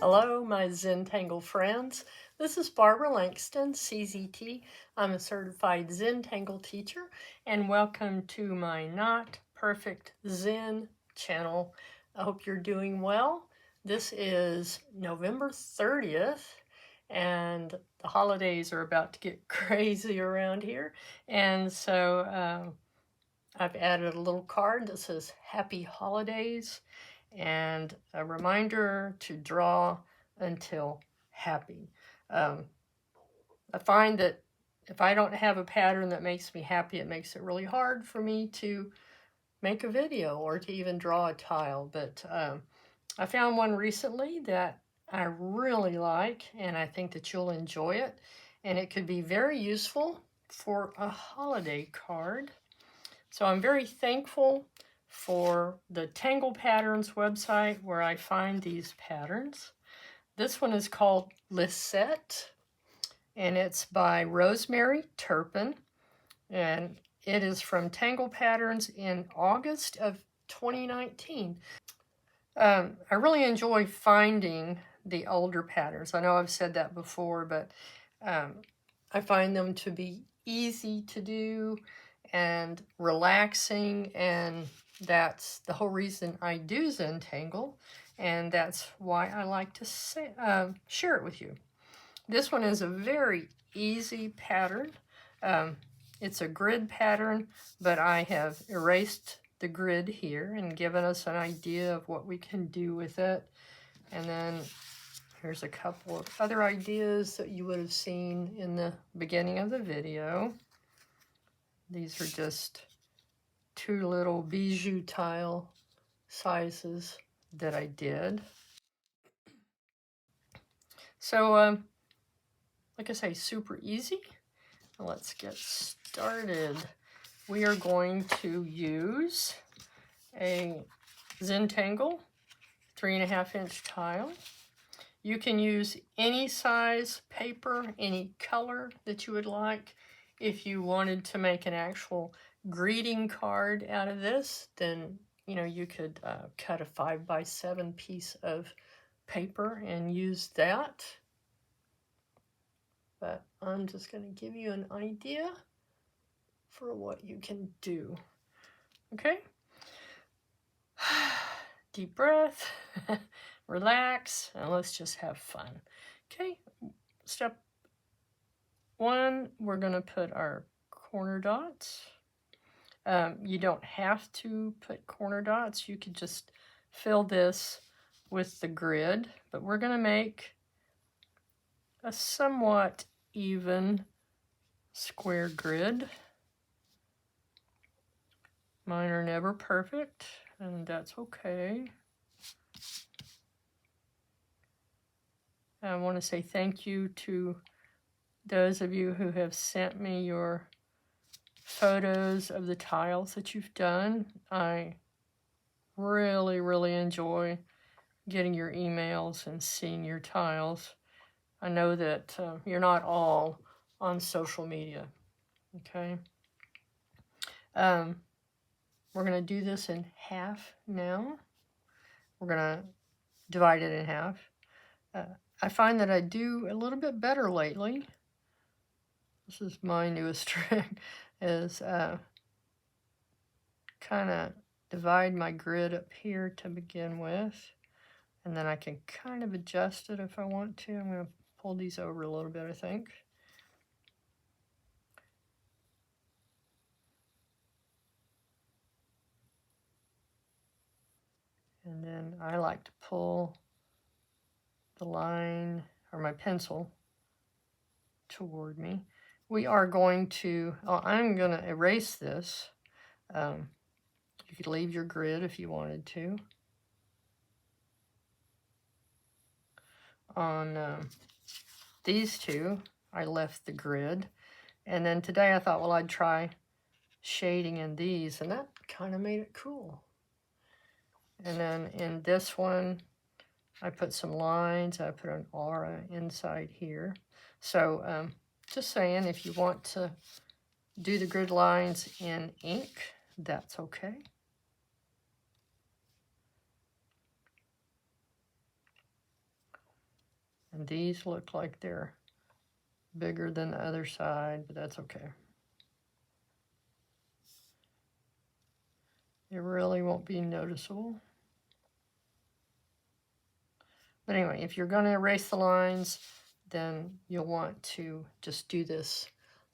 Hello, my Zentangle friends. This is Barbara Langston, CZT. I'm a Certified Zentangle Teacher, and welcome to my Not Perfect Zen channel. I hope you're doing well. This is November 30th, and the holidays are about to get crazy around here. And so I've added a little card that says Happy Holidays, and a reminder to draw until happy. I find that if I don't have a pattern that makes me happy, it makes it really hard for me to make a video or to even draw a tile. But I found one recently that I really like, and I think that you'll enjoy it. And it could be very useful for a holiday card. So I'm very thankful for the Tangle Patterns website where I find these patterns. This one is called Lisette, and it's by Rosemary, Turpin, and it is from Tangle Patterns in August of 2019. I really enjoy finding the older patterns. I know I've said that before, but I find them to be easy to do and relaxing, and that's the whole reason I do Zentangle, and that's why I like to share it with you. This one is a very easy pattern. It's a grid pattern, but I have erased the grid here and given us an idea of what we can do with it. And then here's a couple of other ideas that you would have seen in the beginning of the video. These are just two little bijou tile sizes that I did. So, like I say, super easy. Let's get started. We are going to use a Zentangle 3.5 inch tile. You can use any size paper, any color that you would like. If you wanted to make an actual greeting card out of this, then you could cut a 5x7 piece of paper and use that. But I'm just going to give you an idea for what you can do. Okay? Deep breath, relax, and let's just have fun. Okay, step 1, we're going to put our corner dots. You don't have to put corner dots. You could just fill this with the grid, but we're going to make a somewhat even square grid. Mine are never perfect, and that's okay. I want to say thank you to those of you who have sent me your photos of the tiles that you've done. I really, really enjoy getting your emails and seeing your tiles. I know that you're not all on social media, okay? We're going to do this in half now. We're going to divide it in half. I find that I do a little bit better lately. This is my newest trick, is kind of divide my grid up here to begin with, and then I can kind of adjust it if I want to. I'm going to pull these over a little bit, I think. And then I like to pull the line, or my pencil, toward me. We are going to, I'm going to erase this. You could leave your grid if you wanted to. On these two, I left the grid. And then today I thought, well, I'd try shading in these, and that kind of made it cool. And then in this one, I put some lines. I put an aura inside here. So just saying, if you want to do the grid lines in ink, that's okay. And these look like they're bigger than the other side, but that's okay. It really won't be noticeable. But anyway, if you're going to erase the lines, then you'll want to just do this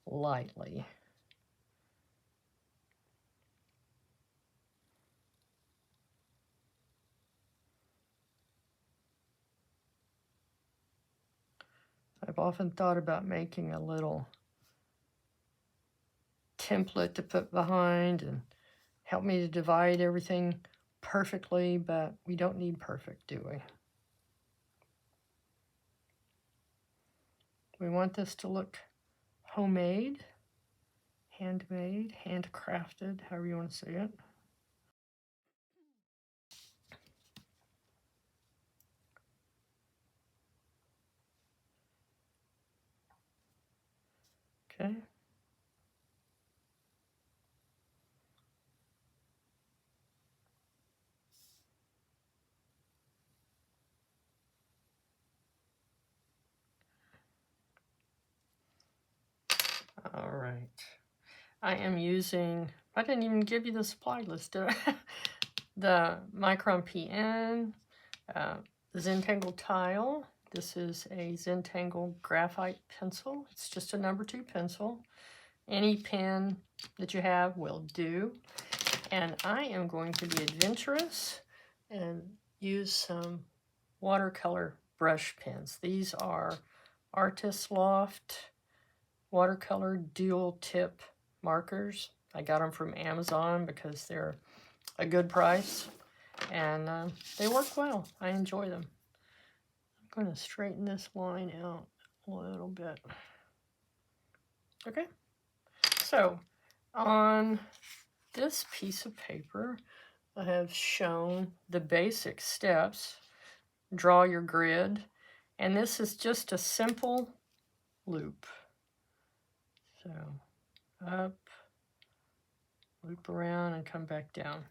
lightly. I've often thought about making a little template to put behind and help me to divide everything perfectly, but we don't need perfect, do we? We want this to look homemade, handmade, handcrafted, however you want to say it. Okay. All right. I am using, I didn't even give you the supply list, did I? The Micron PN, the Zentangle tile. This is a Zentangle graphite pencil. It's just a number 2 pencil. Any pen that you have will do. And I am going to be adventurous and use some watercolor brush pens. These are Artist Loft watercolor dual tip markers. I got them from Amazon because they're a good price and they work well. I enjoy them. I'm going to straighten this line out a little bit. Okay, so on this piece of paper I have shown the basic steps. Draw your grid, and this is just a simple loop. So up, loop around and come back down.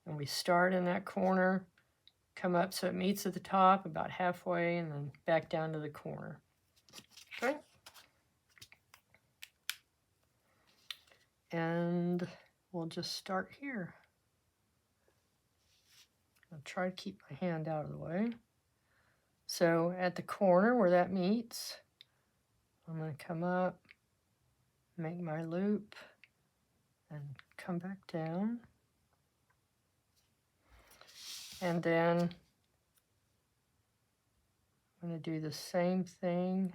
And we start in that corner, come up so it meets at the top about halfway, and then back down to the corner. Okay? And we'll just start here. I'll try to keep my hand out of the way. So at the corner where that meets, I'm going to come up, make my loop, and come back down. And then I'm going to do the same thing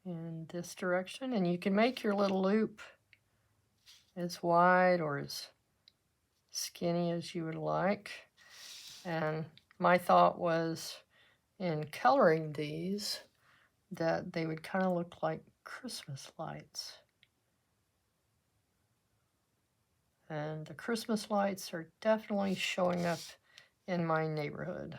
in this direction. And you can make your little loop as wide or as skinny as you would like. And my thought was in coloring these that they would kind of look like Christmas lights. And the Christmas lights are definitely showing up in my neighborhood.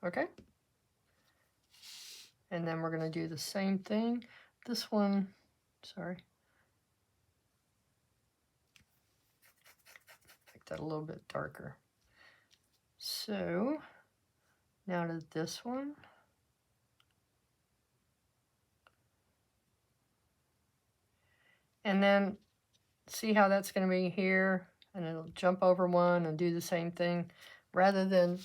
Okay? And then we're going to do the same thing. This one, sorry. Make that a little bit darker. So, now to this one. And then see how that's going to be here, and it'll jump over one and do the same thing. Rather than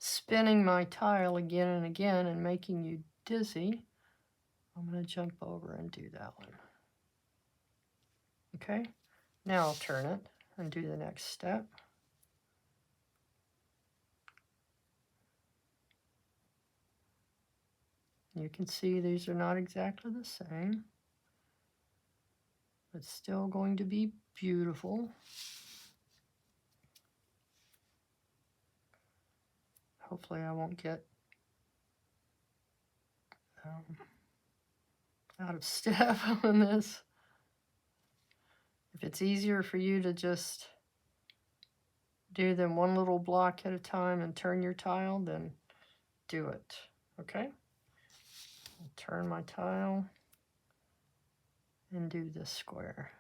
spinning my tile again and again and making you dizzy, I'm going to jump over and do that one. Okay, now I'll turn it and do the next step. You can see these are not exactly the same. It's still going to be beautiful. Hopefully I won't get out of step on this. If it's easier for you to just do them one little block at a time and turn your tile, then do it. Okay? I'll turn my tile and do this square.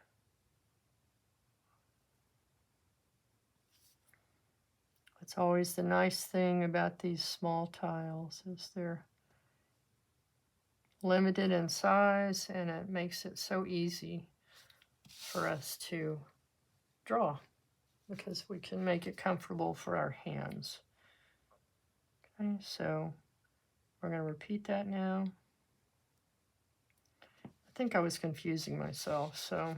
That's always the nice thing about these small tiles, is they're limited in size, and it makes it so easy for us to draw because we can make it comfortable for our hands. Okay, so we're going to repeat that now. I think I was confusing myself, so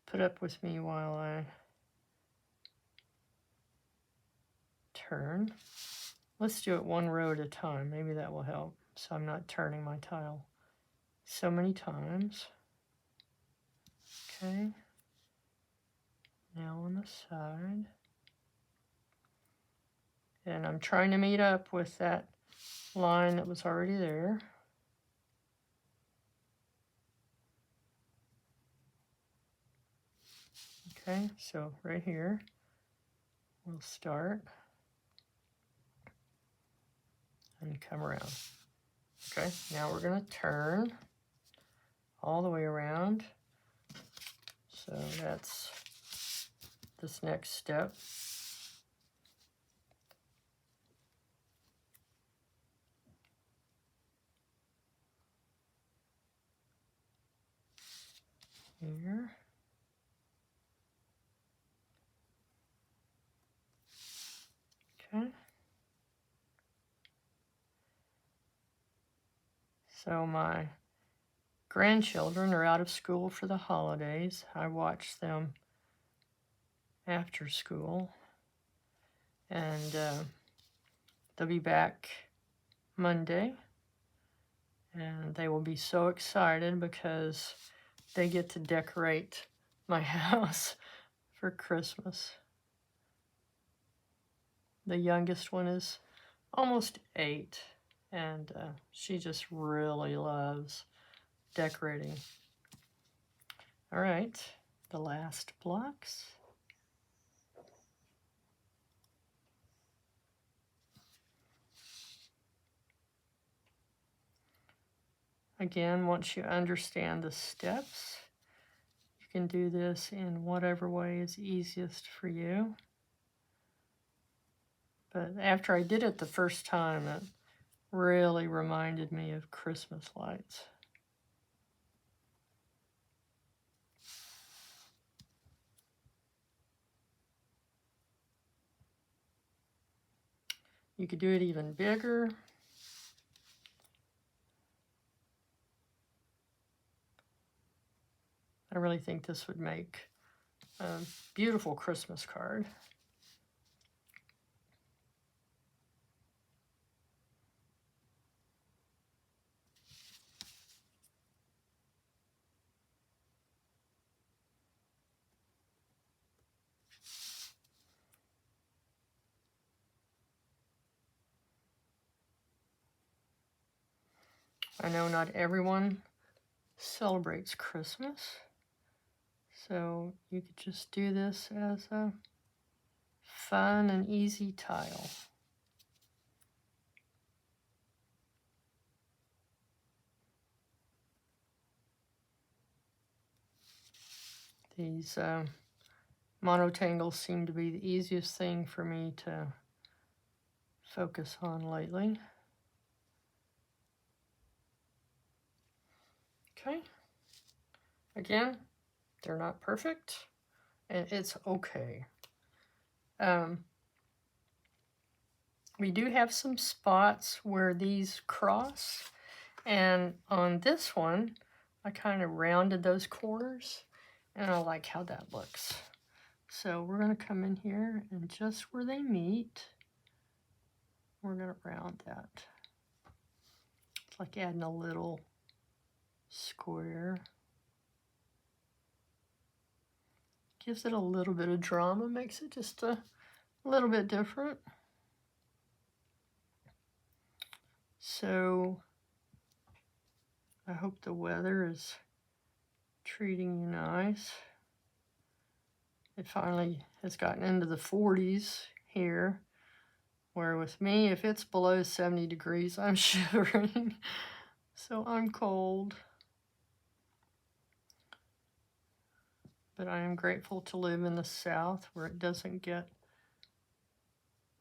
put up with me while I turn. Let's do it one row at a time. Maybe that will help, so I'm not turning my tile so many times. Okay. Now on the side. And I'm trying to meet up with that line that was already there. Okay, so right here, we'll start and come around. Okay, now we're going to turn all the way around. So that's this next step. Here. Okay. So my grandchildren are out of school for the holidays. I watch them after school, and they'll be back Monday, and they will be so excited because they get to decorate my house for Christmas. The youngest one is almost 8, and she just really loves decorating. All right, the last blocks. Again, once you understand the steps, you can do this in whatever way is easiest for you. But after I did it the first time, it really reminded me of Christmas lights. You could do it even bigger. I really think this would make a beautiful Christmas card. I know not everyone celebrates Christmas, so you could just do this as a fun and easy tile. These monotangles seem to be the easiest thing for me to focus on lately. Okay. Again, they're not perfect, and it's okay. We do have some spots where these cross, and on this one, I kind of rounded those corners, and I like how that looks. So we're going to come in here, and just where they meet, we're going to round that. It's like adding a little square. Gives it a little bit of drama, makes it just a little bit different. So I hope the weather is treating you nice. It finally has gotten into the 40s here, where with me, if it's below 70 degrees, I'm shivering. So I'm cold. But I am grateful to live in the South where it doesn't get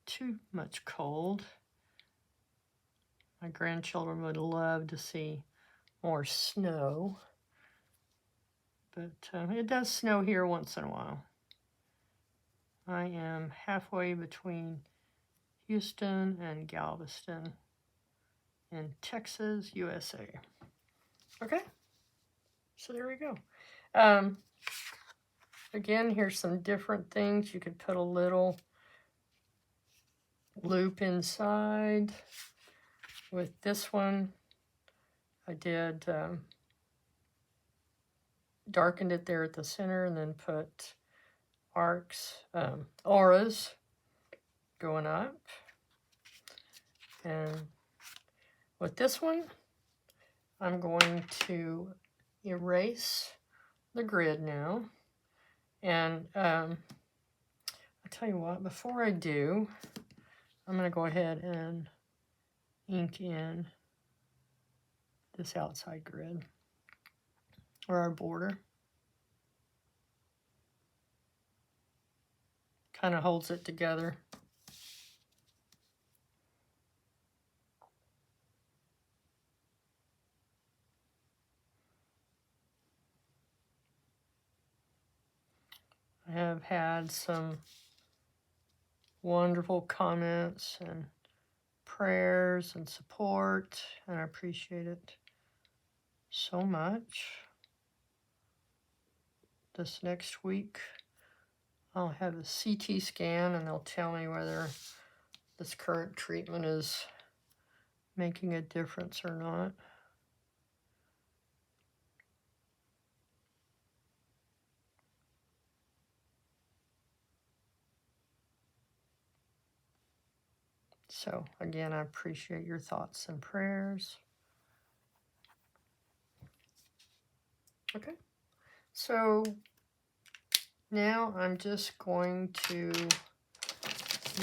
too much cold. My grandchildren would love to see more snow, but it does snow here once in a while. I am halfway between Houston and Galveston in Texas, USA. Okay, so there we go. Again, here's some different things. You could put a little loop inside. With this one, I did darkened it there at the center and then put arcs, auras going up. And with this one, I'm going to erase the grid now. And I'll tell you what, before I do, I'm going to go ahead and ink in this outside grid, or our border. Kind of holds it together. I have had some wonderful comments and prayers and support, and I appreciate it so much. This next week, I'll have a CT scan, and they'll tell me whether this current treatment is making a difference or not. So again, I appreciate your thoughts and prayers. Okay, so now I'm just going to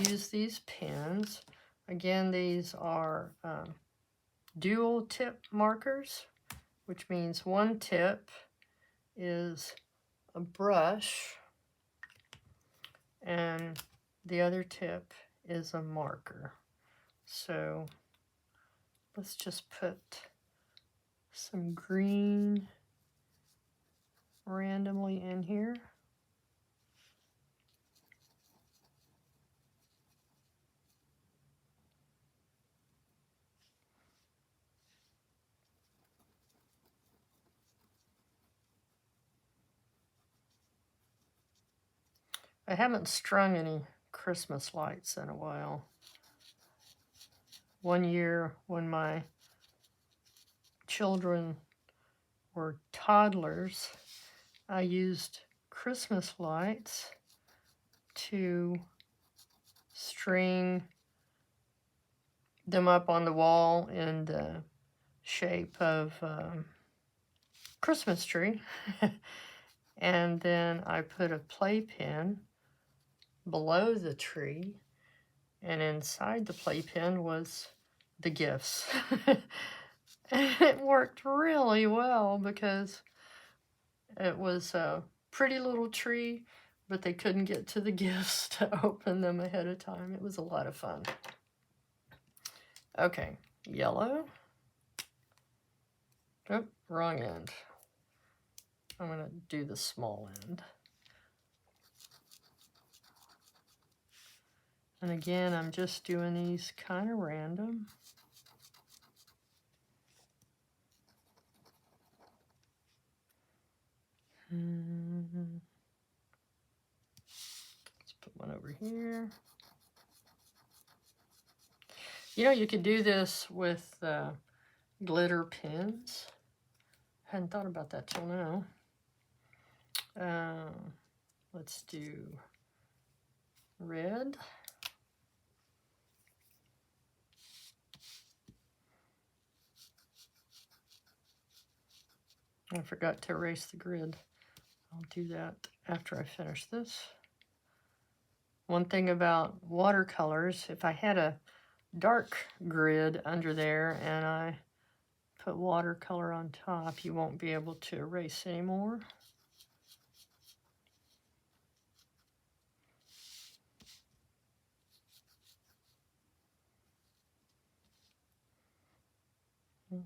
use these pens. Again, these are dual tip markers, which means one tip is a brush and the other tip is a marker. So let's just put some green randomly in here. I haven't strung any Christmas lights in a while. One year when my children were toddlers, I used Christmas lights to string them up on the wall in the shape of Christmas tree. And then I put a playpen below the tree, and inside the playpen was the gifts. And it worked really well because it was a pretty little tree, but they couldn't get to the gifts to open them ahead of time. It was a lot of fun. Okay, yellow. Oh, wrong end. I'm going to do the small end. And again, I'm just doing these kind of random. Let's put one over here. You know, you could do this with glitter pens. Hadn't thought about that till now. Let's do red. I forgot to erase the grid. I'll do that after I finish this. One thing about watercolors, if I had a dark grid under there and I put watercolor on top, you won't be able to erase anymore. Okay,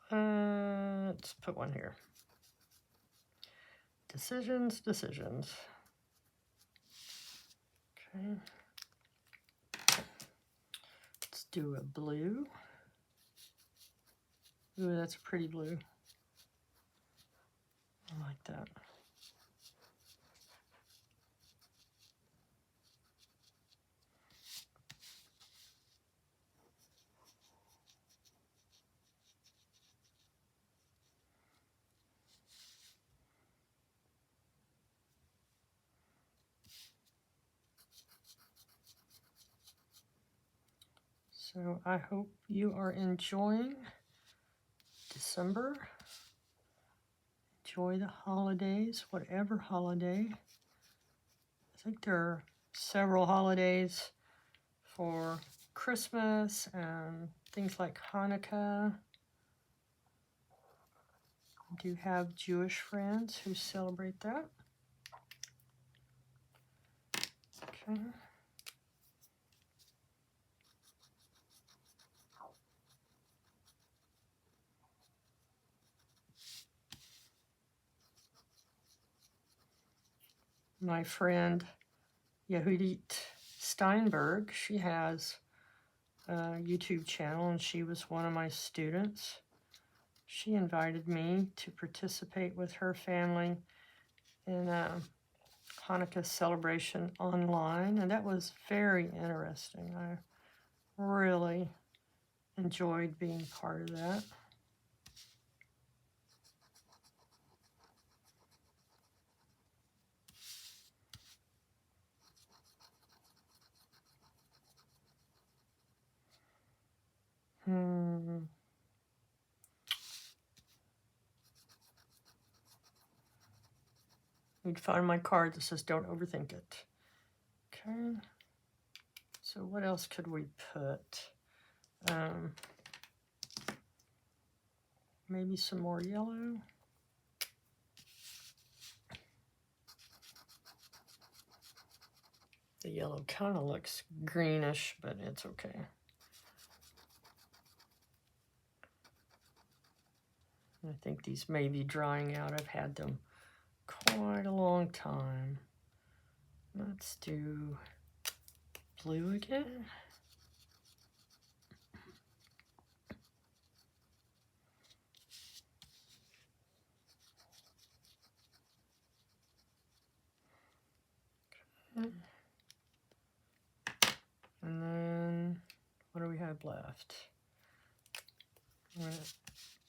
let's put one here. Decisions, decisions. Okay. Let's do a blue. Ooh, that's a pretty blue. I like that. So I hope you are enjoying December. Enjoy the holidays, whatever holiday. I think there are several holidays for Christmas and things like Hanukkah. I do have Jewish friends who celebrate that. Okay. My friend Yehudit Steinberg, she has a YouTube channel and she was one of my students. She invited me to participate with her family in a Hanukkah celebration online, and that was very interesting. I really enjoyed being part of that. You'd find my card that says don't overthink it. Okay. So what else could we put? Maybe some more yellow. The yellow kind of looks greenish, but it's okay. I think these may be drying out. I've had them quite a long time. Let's do blue again. Okay. And then what do we have left? I'm gonna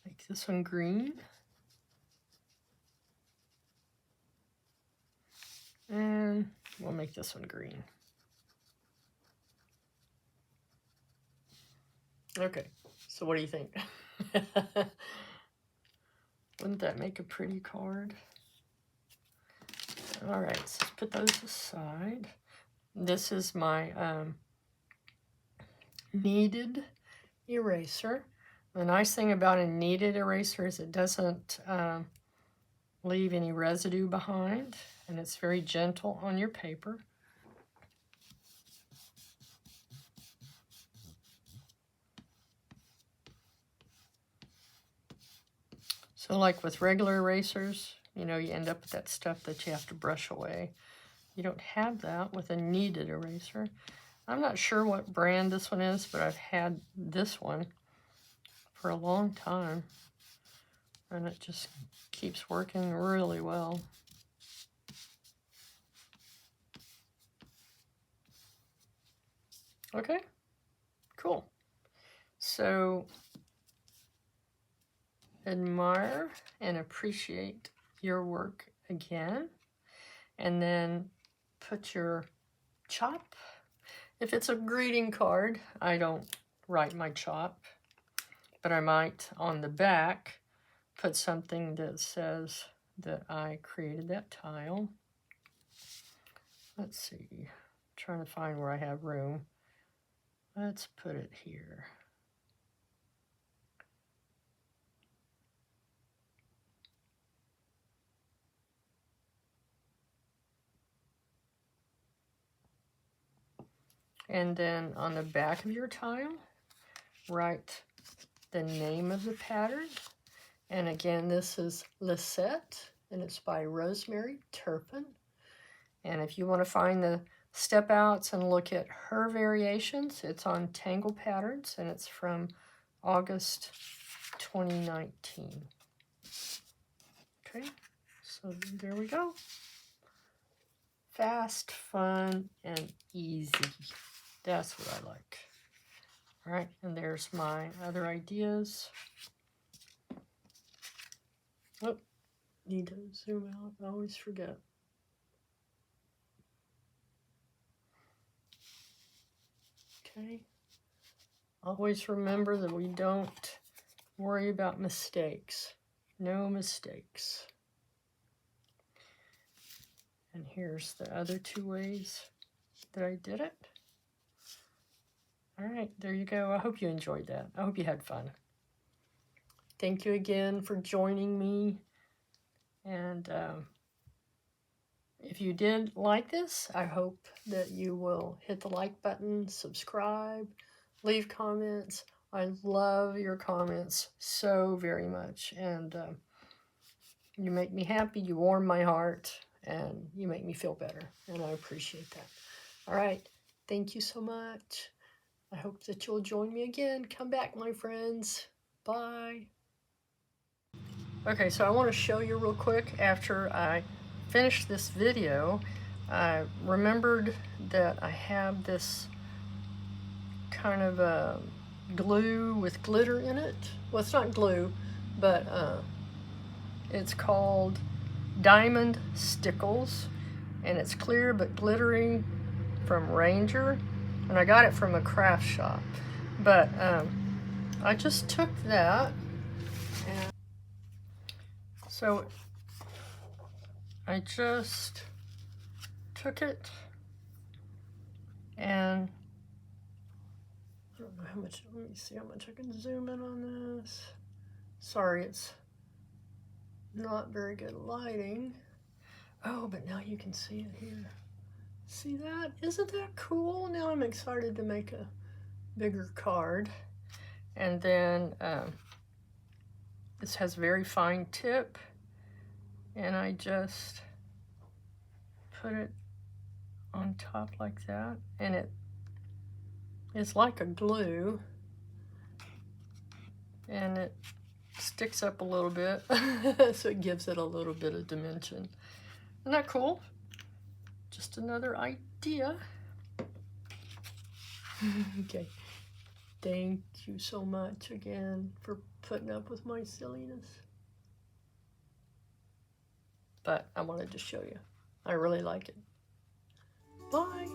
make this one green. And we'll make this one green. Okay, so what do you think? Wouldn't that make a pretty card? All right, so let's put those aside. This is my kneaded eraser. The nice thing about a kneaded eraser is it doesn't leave any residue behind, and it's very gentle on your paper. So like with regular erasers, you know, you end up with that stuff that you have to brush away. You don't have that with a kneaded eraser. I'm not sure what brand this one is, but I've had this one for a long time, and it just keeps working really well. Okay, cool. So admire and appreciate your work again, and then put your chop. If it's a greeting card, I don't write my chop, but I might on the back put something that says that I created that tile. Let's see, I'm trying to find where I have room. Let's put it here. And then on the back of your tile, write the name of the pattern. And again, this is Lisette, and it's by Rosemary, Turpin. And if you want to find the step outs and look at her variations, it's on Tangle Patterns, and it's from August 2019. Okay, so there we go. Fast, fun, and easy. That's what I like. All right, and there's my other ideas. Oh, need to zoom out. I always forget. Okay. Always remember that we don't worry about mistakes. No mistakes. And here's the other two ways that I did it. All right, there you go. I hope you enjoyed that. I hope you had fun. Thank you again for joining me. And if you did like this, I hope that you will hit the like button, subscribe, leave comments. I love your comments so very much. And you make me happy, you warm my heart, and you make me feel better. And I appreciate that. All right, thank you so much. I hope that you'll join me again. Come back, my friends. Bye. Okay, so I want to show you real quick. After I finished this video, I remembered that I have this kind of glue with glitter in it. Well, it's not glue, but it's called Diamond Stickles, and it's clear but glittery from Ranger, and I got it from a craft shop. But I just took that, and so I just took it, and I don't know how much, let me see how much I can zoom in on this. Sorry, it's not very good lighting. Oh, but now you can see it here. See that? Isn't that cool? Now I'm excited to make a bigger card. And then this has very fine tip, and I just put it on top like that, and it is like a glue, and it sticks up a little bit, so it gives it a little bit of dimension. Isn't that cool? Just another idea. Okay. Thank you so much again for putting up with my silliness. But I wanted to show you. I really like it. Bye.